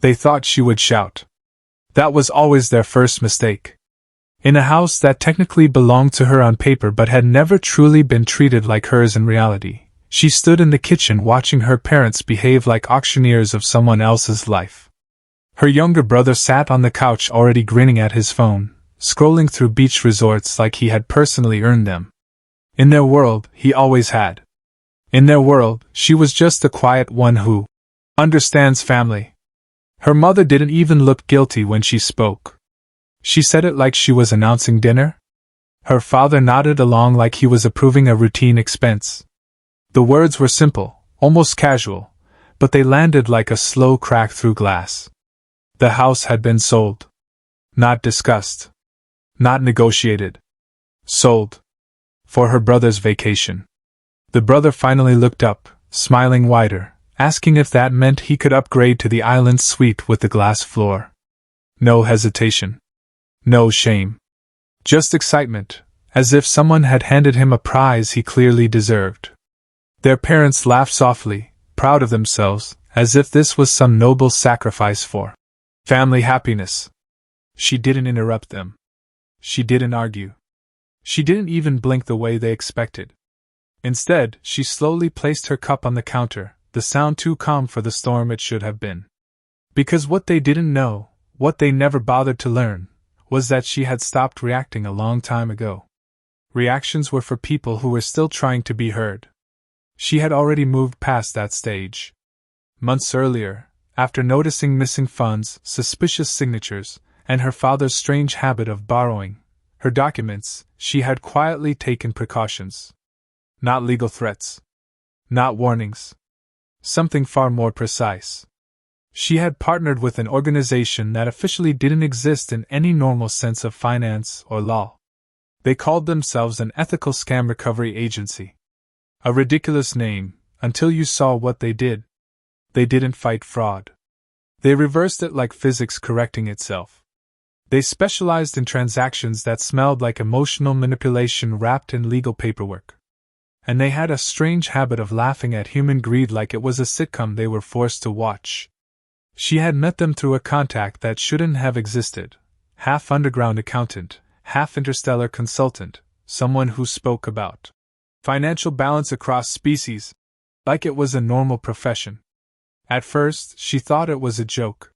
They thought she would shout. That was always their first mistake. In a house that technically belonged to her on paper but had never truly been treated like hers in reality, she stood in the kitchen watching her parents behave like auctioneers of someone else's life. Her younger brother sat on the couch already grinning at his phone, scrolling through beach resorts like he had personally earned them. In their world, he always had. In their world, she was just the quiet one who understands family. Her mother didn't even look guilty when she spoke. She said it like she was announcing dinner. Her father nodded along like he was approving a routine expense. The words were simple, almost casual, but they landed like a slow crack through glass. The house had been sold. Not discussed. Not negotiated. Sold. For her brother's vacation. The brother finally looked up, smiling wider, asking if that meant he could upgrade to the island suite with the glass floor. No hesitation. No shame. Just excitement, as if someone had handed him a prize he clearly deserved. Their parents laughed softly, proud of themselves, as if this was some noble sacrifice for family happiness. She didn't interrupt them. She didn't argue. She didn't even blink the way they expected. Instead, she slowly placed her cup on the counter, the sound too calm for the storm it should have been. Because what they didn't know, what they never bothered to learn, was that she had stopped reacting a long time ago. Reactions were for people who were still trying to be heard. She had already moved past that stage. Months earlier, after noticing missing funds, suspicious signatures, and her father's strange habit of borrowing her documents, she had quietly taken precautions. Not legal threats. Not warnings. Something far more precise. She had partnered with an organization that officially didn't exist in any normal sense of finance or law. They called themselves an ethical scam recovery agency. A ridiculous name, until you saw what they did. They didn't fight fraud. They reversed it like physics correcting itself. They specialized in transactions that smelled like emotional manipulation wrapped in legal paperwork. And they had a strange habit of laughing at human greed like it was a sitcom they were forced to watch. She had met them through a contact that shouldn't have existed, half underground accountant, half interstellar consultant, someone who spoke about financial balance across species, like it was a normal profession. At first, she thought it was a joke.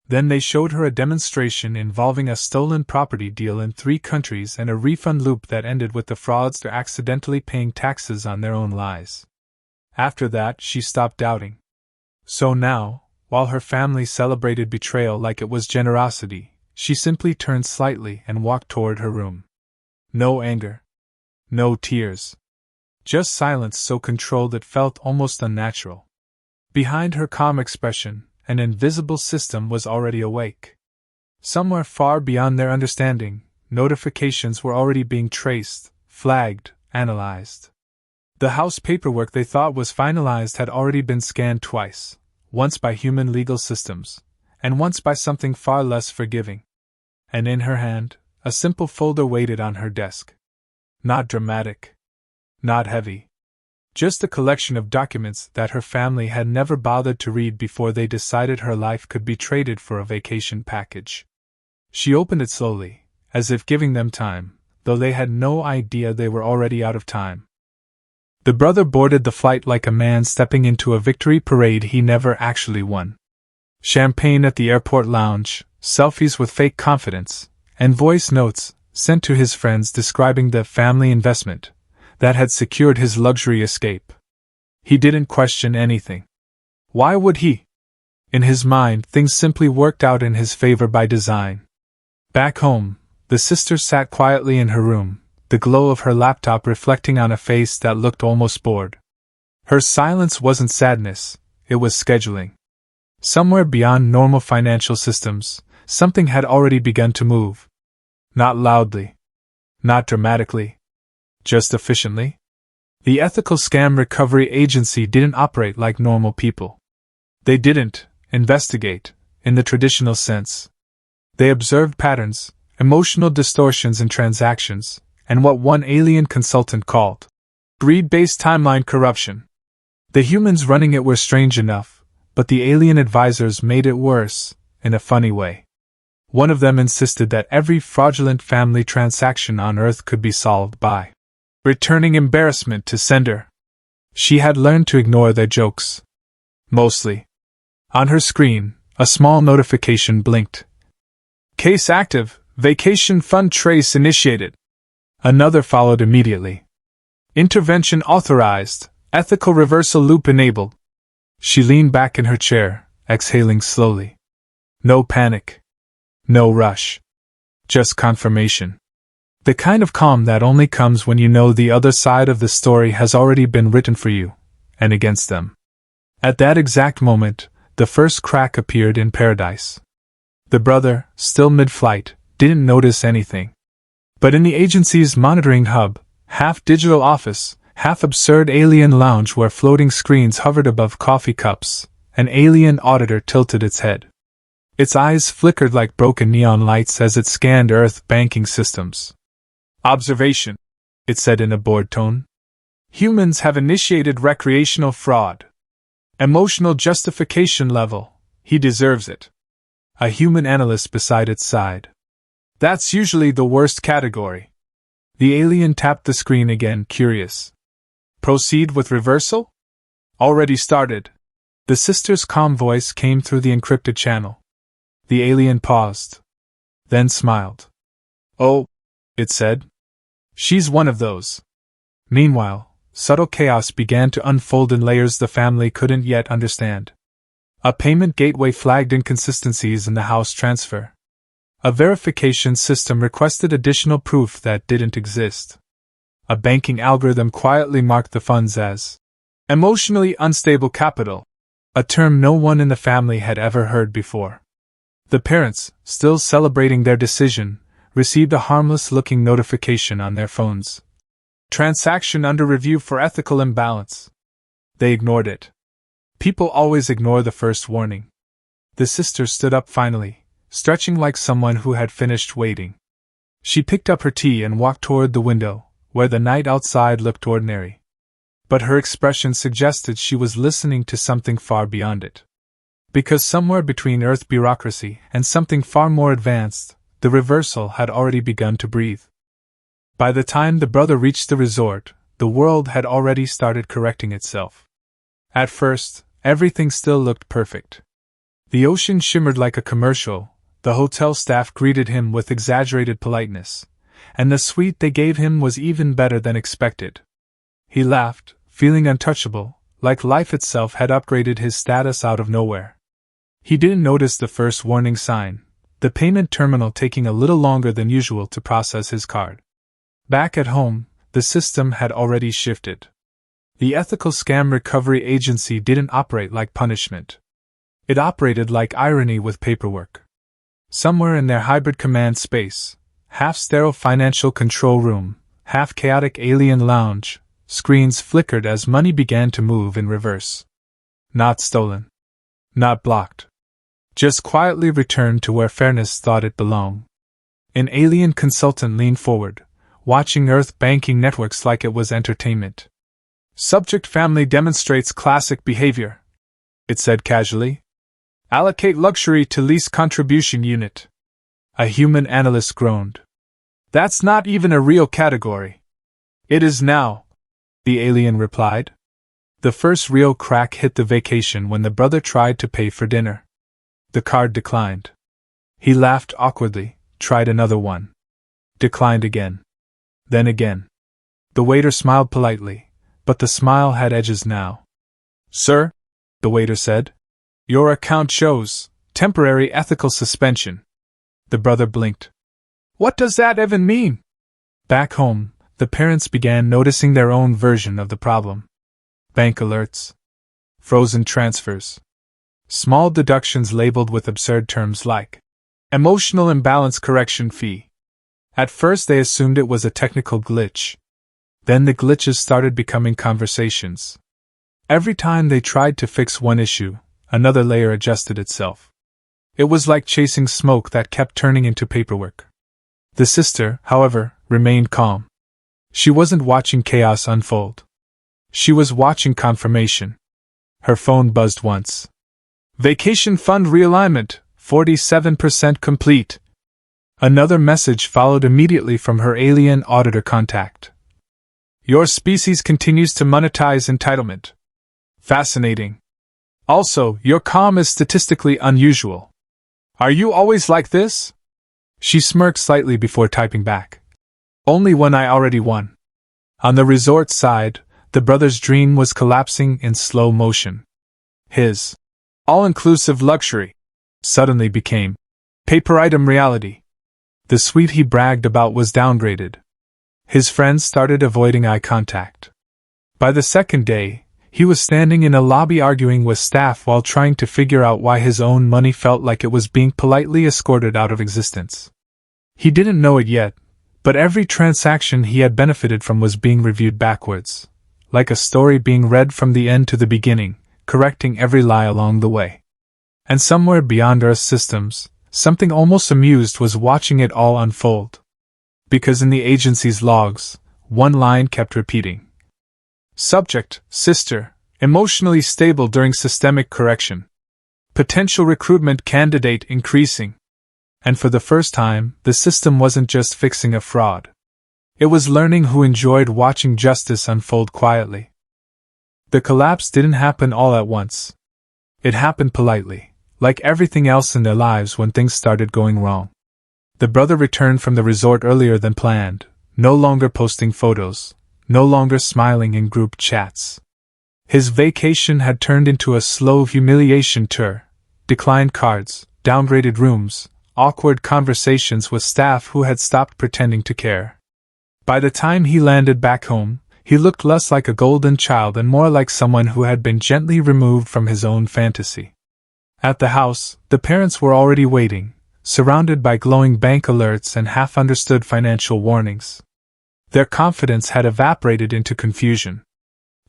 Then they showed her a demonstration involving a stolen property deal in 3 countries and a refund loop that ended with the fraudster accidentally paying taxes on their own lies. After that, she stopped doubting. So now, while her family celebrated betrayal like it was generosity, she simply turned slightly and walked toward her room. No anger. No tears. Just silence so controlled it felt almost unnatural. Behind her calm expression, an invisible system was already awake. Somewhere far beyond their understanding, notifications were already being traced, flagged, analyzed. The house paperwork they thought was finalized had already been scanned twice, once by human legal systems, and once by something far less forgiving. And in her hand, a simple folder waited on her desk. Not dramatic. Not heavy. Just a collection of documents that her family had never bothered to read before they decided her life could be traded for a vacation package. She opened it slowly, as if giving them time, though they had no idea they were already out of time. The brother boarded the flight like a man stepping into a victory parade he never actually won. Champagne at the airport lounge, selfies with fake confidence, and voice notes sent to his friends describing the family investment that had secured his luxury escape. He didn't question anything. Why would he? In his mind, things simply worked out in his favor by design. Back home, the sister sat quietly in her room, the glow of her laptop reflecting on a face that looked almost bored. Her silence wasn't sadness, it was scheduling. Somewhere beyond normal financial systems, something had already begun to move. Not loudly. Not dramatically. Just efficiently? The ethical scam recovery agency didn't operate like normal people. They didn't investigate, in the traditional sense. They observed patterns, emotional distortions in transactions, and what one alien consultant called greed-based timeline corruption. The humans running it were strange enough, but the alien advisors made it worse, in a funny way. One of them insisted that every fraudulent family transaction on Earth could be solved by returning embarrassment to sender. She had learned to ignore their jokes. Mostly. On her screen, a small notification blinked. Case active, vacation fund trace initiated. Another followed immediately. Intervention authorized, ethical reversal loop enabled. She leaned back in her chair, exhaling slowly. No panic. No rush. Just confirmation. The kind of calm that only comes when you know the other side of the story has already been written for you, and against them. At that exact moment, the first crack appeared in paradise. The brother, still mid-flight, didn't notice anything. But in the agency's monitoring hub, half digital office, half absurd alien lounge where floating screens hovered above coffee cups, an alien auditor tilted its head. Its eyes flickered like broken neon lights as it scanned Earth banking systems. Observation, it said in a bored tone. Humans have initiated recreational fraud. Emotional justification level, he deserves it. A human analyst beside it sighed. That's usually the worst category. The alien tapped the screen again, curious. Proceed with reversal? Already started. The sister's calm voice came through the encrypted channel. The alien paused. Then smiled. Oh, it said. She's one of those. Meanwhile, subtle chaos began to unfold in layers the family couldn't yet understand. A payment gateway flagged inconsistencies in the house transfer. A verification system requested additional proof that didn't exist. A banking algorithm quietly marked the funds as emotionally unstable capital, a term no one in the family had ever heard before. The parents, still celebrating their decision, received a harmless-looking notification on their phones. Transaction under review for ethical imbalance. They ignored it. People always ignore the first warning. The sister stood up finally, stretching like someone who had finished waiting. She picked up her tea and walked toward the window, where the night outside looked ordinary. But her expression suggested she was listening to something far beyond it. Because somewhere between Earth bureaucracy and something far more advanced, the reversal had already begun to breathe. By the time the brother reached the resort, the world had already started correcting itself. At first, everything still looked perfect. The ocean shimmered like a commercial, the hotel staff greeted him with exaggerated politeness, and the suite they gave him was even better than expected. He laughed, feeling untouchable, like life itself had upgraded his status out of nowhere. He didn't notice the first warning sign, the payment terminal taking a little longer than usual to process his card. Back at home, the system had already shifted. The Ethical Scam Recovery Agency didn't operate like punishment. It operated like irony with paperwork. Somewhere in their hybrid command space, half-sterile financial control room, half-chaotic alien lounge, screens flickered as money began to move in reverse. Not stolen. Not blocked. Just quietly returned to where fairness thought it belonged. An alien consultant leaned forward, watching Earth banking networks like it was entertainment. Subject family demonstrates classic behavior, it said casually. Allocate luxury to least contribution unit. A human analyst groaned. That's not even a real category. It is now, the alien replied. The first real crack hit the vacation when the brother tried to pay for dinner. The card declined. He laughed awkwardly, tried another one. Declined again. Then again. The waiter smiled politely, but the smile had edges now. Sir, the waiter said, your account shows temporary ethical suspension. The brother blinked. What does that even mean? Back home, the parents began noticing their own version of the problem. Bank alerts. Frozen transfers. Small deductions labeled with absurd terms like emotional imbalance correction fee. At first they assumed it was a technical glitch. Then the glitches started becoming conversations. Every time they tried to fix one issue, another layer adjusted itself. It was like chasing smoke that kept turning into paperwork. The sister, however, remained calm. She wasn't watching chaos unfold. She was watching confirmation. Her phone buzzed once. Vacation fund realignment, 47% complete. Another message followed immediately from her alien auditor contact. Your species continues to monetize entitlement. Fascinating. Also, your calm is statistically unusual. Are you always like this? She smirked slightly before typing back. Only when I already won. On the resort side, the brother's dream was collapsing in slow motion. His all-inclusive luxury suddenly became paper item reality. The suite he bragged about was downgraded. His friends started avoiding eye contact. By the second day, he was standing in a lobby arguing with staff while trying to figure out why his own money felt like it was being politely escorted out of existence. He didn't know it yet, but every transaction he had benefited from was being reviewed backwards, like a story being read from the end to the beginning, correcting every lie along the way. And somewhere beyond Earth's systems, something almost amused was watching it all unfold. Because in the agency's logs, one line kept repeating. Subject, sister, emotionally stable during systemic correction. Potential recruitment candidate increasing. And for the first time, the system wasn't just fixing a fraud. It was learning who enjoyed watching justice unfold quietly. The collapse didn't happen all at once. It happened politely, like everything else in their lives when things started going wrong. The brother returned from the resort earlier than planned, no longer posting photos, no longer smiling in group chats. His vacation had turned into a slow humiliation tour, declined cards, downgraded rooms, awkward conversations with staff who had stopped pretending to care. By the time he landed back home, he looked less like a golden child and more like someone who had been gently removed from his own fantasy. At the house, the parents were already waiting, surrounded by glowing bank alerts and half-understood financial warnings. Their confidence had evaporated into confusion.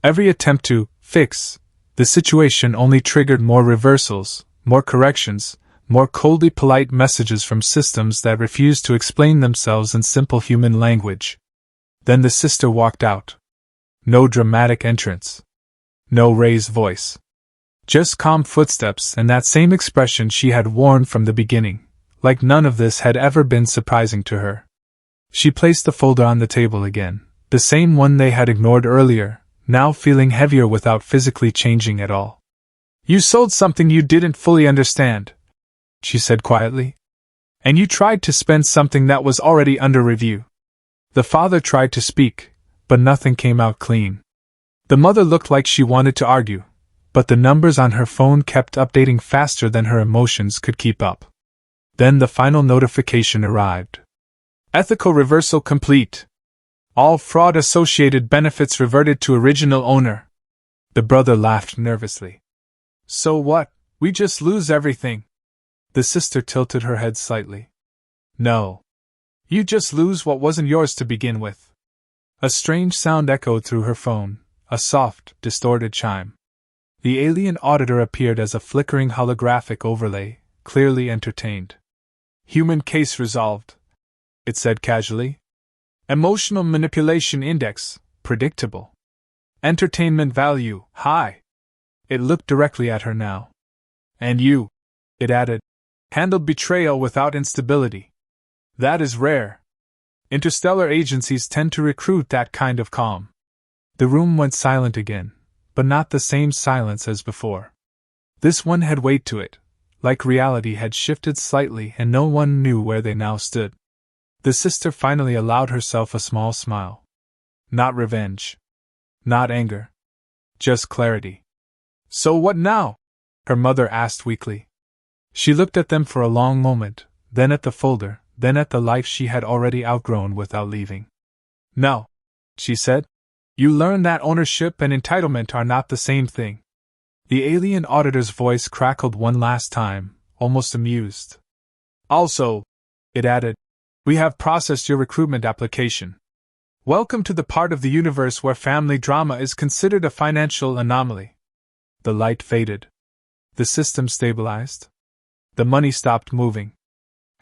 Every attempt to fix the situation only triggered more reversals, more corrections, more coldly polite messages from systems that refused to explain themselves in simple human language. Then the sister walked out. No dramatic entrance. No raised voice. Just calm footsteps and that same expression she had worn from the beginning, like none of this had ever been surprising to her. She placed the folder on the table again, the same one they had ignored earlier, now feeling heavier without physically changing at all. You sold something you didn't fully understand, she said quietly. And you tried to spend something that was already under review. The father tried to speak, but nothing came out clean. The mother looked like she wanted to argue, but the numbers on her phone kept updating faster than her emotions could keep up. Then the final notification arrived. Ethical reversal complete. All fraud-associated benefits reverted to original owner. The brother laughed nervously. So what? We just lose everything. The sister tilted her head slightly. No. You just lose what wasn't yours to begin with. A strange sound echoed through her phone, a soft, distorted chime. The alien auditor appeared as a flickering holographic overlay, clearly entertained. Human case resolved, it said casually. Emotional manipulation index, predictable. Entertainment value, high. It looked directly at her now. And you, it added, handled betrayal without instability. That is rare. Interstellar agencies tend to recruit that kind of calm. The room went silent again, but not the same silence as before. This one had weight to it, like reality had shifted slightly and no one knew where they now stood. The sister finally allowed herself a small smile. Not revenge. Not anger. Just clarity. So what now? Her mother asked weakly. She looked at them for a long moment, then at the folder, then at the life she had already outgrown without leaving. No, she said. You learn that ownership and entitlement are not the same thing. The alien auditor's voice crackled one last time, almost amused. Also, it added, we have processed your recruitment application. Welcome to the part of the universe where family drama is considered a financial anomaly. The light faded. The system stabilized. The money stopped moving.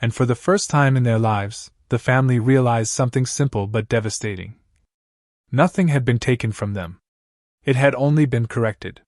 And for the first time in their lives, the family realized something simple but devastating. Nothing had been taken from them. It had only been corrected.